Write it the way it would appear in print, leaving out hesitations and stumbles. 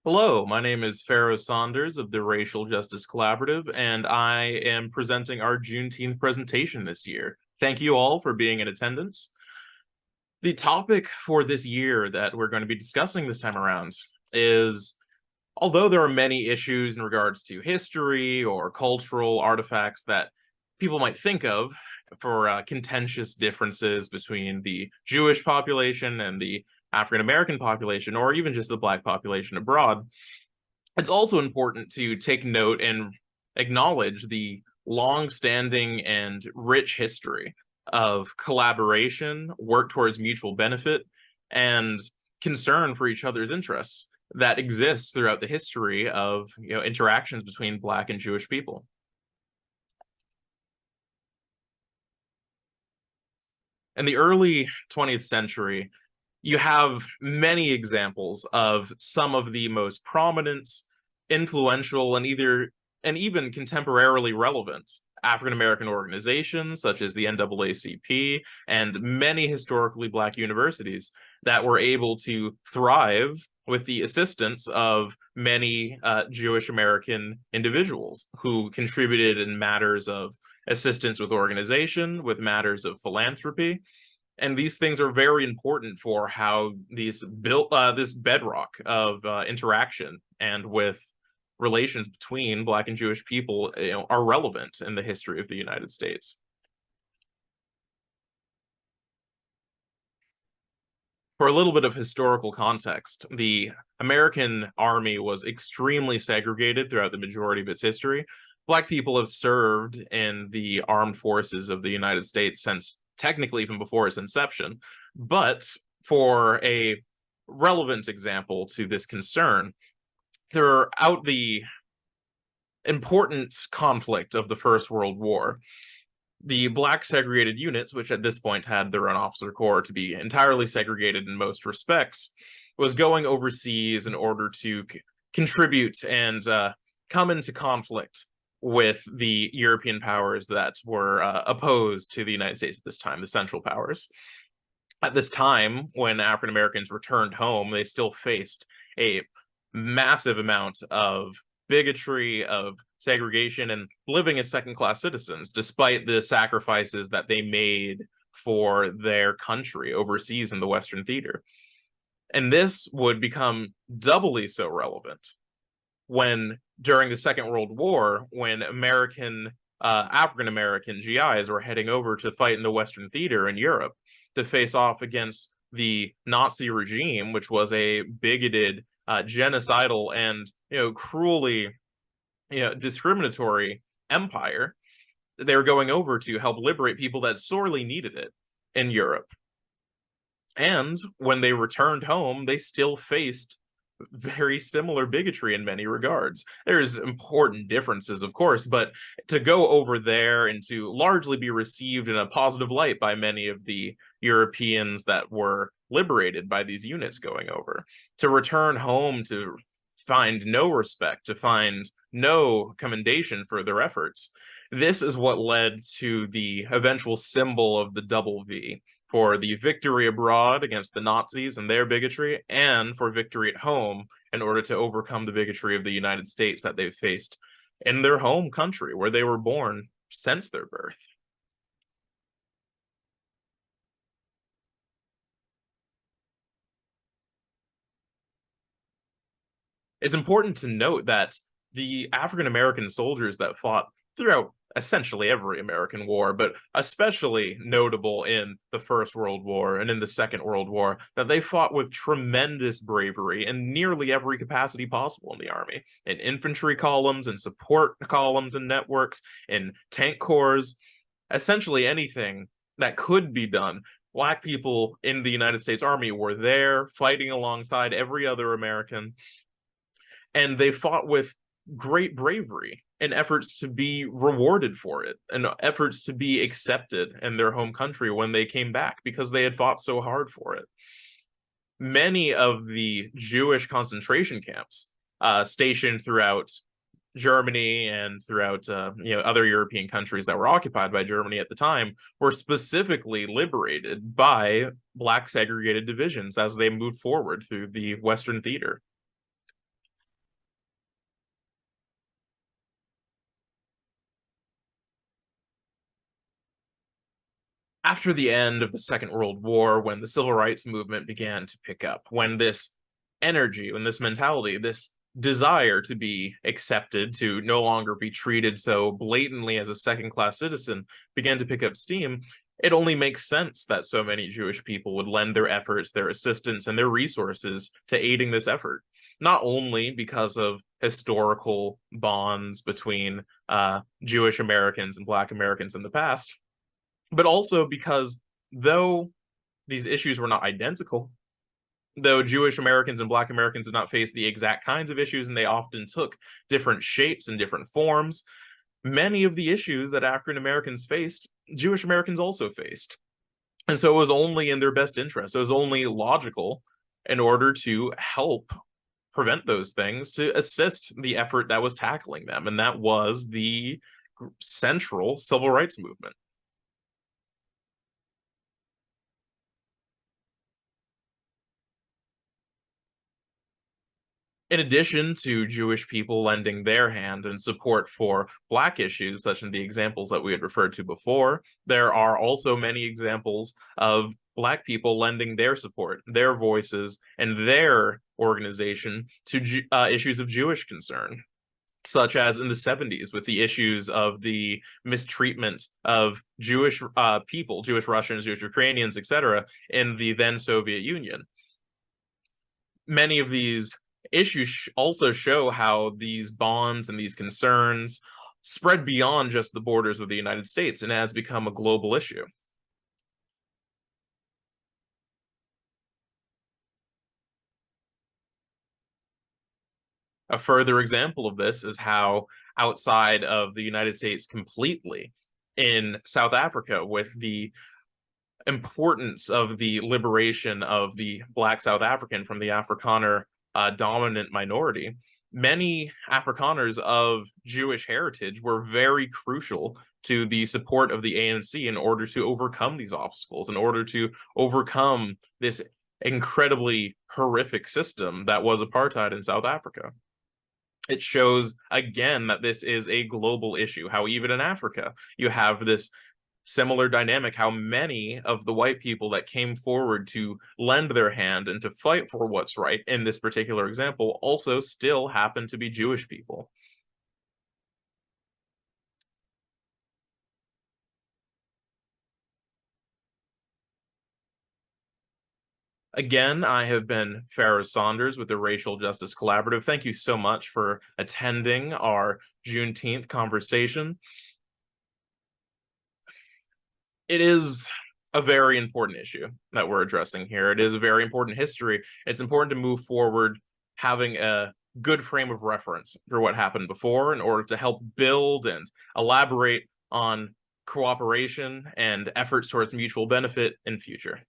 Hello, my name is Pharaoh Saunders of the Racial Justice Collaborative, and I am presenting our Juneteenth presentation this year. Thank you all for being in attendance. The topic for this year that we're going to be discussing this time around is, although there are many issues in regards to history or cultural artifacts that people might think of for contentious differences between the Jewish population and the African American population, or even just the Black population abroad, it's also important to take note and acknowledge the long-standing and rich history of collaboration, work towards mutual benefit, and concern for each other's interests that exists throughout the history of interactions between Black and Jewish people. In the early 20th century, you have many examples of some of the most prominent, influential, and even contemporarily relevant African American organizations, such as the NAACP, and many historically Black universities that were able to thrive with the assistance of many Jewish American individuals who contributed in matters of assistance with organization, with matters of philanthropy, and these things are very important for how these built this bedrock of interaction and with relations between Black and Jewish people, are relevant in the history of the United States. For a little bit of historical context, the American Army was extremely segregated throughout the majority of its history. Black people have served in the armed forces of the United States since technically even before its inception. But for a relevant example to this concern, throughout the important conflict of the First World War, the Black segregated units, which at this point had their own officer corps to be entirely segregated in most respects, was going overseas in order to contribute and come into conflict with the European powers that were opposed to the United States at this time, the Central Powers. At this time, when African Americans returned home, they still faced a massive amount of bigotry, of segregation, and living as second-class citizens, despite the sacrifices that they made for their country overseas in the Western theater. And this would become doubly so relevant when, during the Second World War, when African American GIs were heading over to fight in the Western theater in Europe to face off against the Nazi regime, which was a bigoted, genocidal, and cruelly discriminatory empire. They were going over to help liberate people that sorely needed it in Europe. And when they returned home, they still faced very similar bigotry in many regards. There's important differences, of course, but to go over there and to largely be received in a positive light by many of the Europeans that were liberated by these units going over, to return home to find no respect, to find no commendation for their efforts. This is what led to the eventual symbol of the double V, for the victory abroad against the Nazis and their bigotry, and for victory at home in order to overcome the bigotry of the United States that they've faced in their home country where they were born since their birth. It's important to note that the African American soldiers that fought throughout essentially every American war, but especially notable in the First World War and in the Second World War, that they fought with tremendous bravery in nearly every capacity possible in the Army, in infantry columns, in support columns and networks, in tank corps, essentially anything that could be done. Black people in the United States Army were there fighting alongside every other American, and they fought with great bravery and efforts to be rewarded for it and efforts to be accepted in their home country when they came back because they had fought so hard for it. Many of the Jewish concentration camps stationed throughout Germany and throughout other European countries that were occupied by Germany at the time were specifically liberated by Black segregated divisions as they moved forward through the Western theater. After the end of the Second World War, when the civil rights movement began to pick up, when this energy, when this mentality, this desire to be accepted, to no longer be treated so blatantly as a second-class citizen began to pick up steam, it only makes sense that so many Jewish people would lend their efforts, their assistance, and their resources to aiding this effort. Not only because of historical bonds between Jewish Americans and Black Americans in the past, but also because though these issues were not identical, though Jewish Americans and Black Americans did not face the exact kinds of issues and they often took different shapes and different forms, many of the issues that African Americans faced, Jewish Americans also faced. And so it was only in their best interest, it was only logical in order to help prevent those things to assist the effort that was tackling them. And that was the central civil rights movement. In addition to Jewish people lending their hand in support for Black issues, such as the examples that we had referred to before, there are also many examples of Black people lending their support, their voices, and their organization to issues of Jewish concern, such as in the 70s with the issues of the mistreatment of Jewish people, Jewish Russians, Jewish Ukrainians, etc., in the then Soviet Union. Many of these issues also show how these bonds and these concerns spread beyond just the borders of the United States and has become a global issue. A further example of this is how outside of the United States completely, in South Africa, with the importance of the liberation of the Black South African from the Afrikaner dominant minority, many Afrikaners of Jewish heritage were very crucial to the support of the ANC in order to overcome these obstacles, in order to overcome this incredibly horrific system that was apartheid in South Africa. It shows again that this is a global issue, how even in Africa you have this similar dynamic, how many of the white people that came forward to lend their hand and to fight for what's right in this particular example also still happen to be Jewish people. Again, I have been Pharaoh Saunders with the Racial Justice Collaborative. Thank you so much for attending our Juneteenth conversation. It is a very important issue that we're addressing here. It is a very important history. It's important to move forward having a good frame of reference for what happened before in order to help build and elaborate on cooperation and efforts towards mutual benefit in future.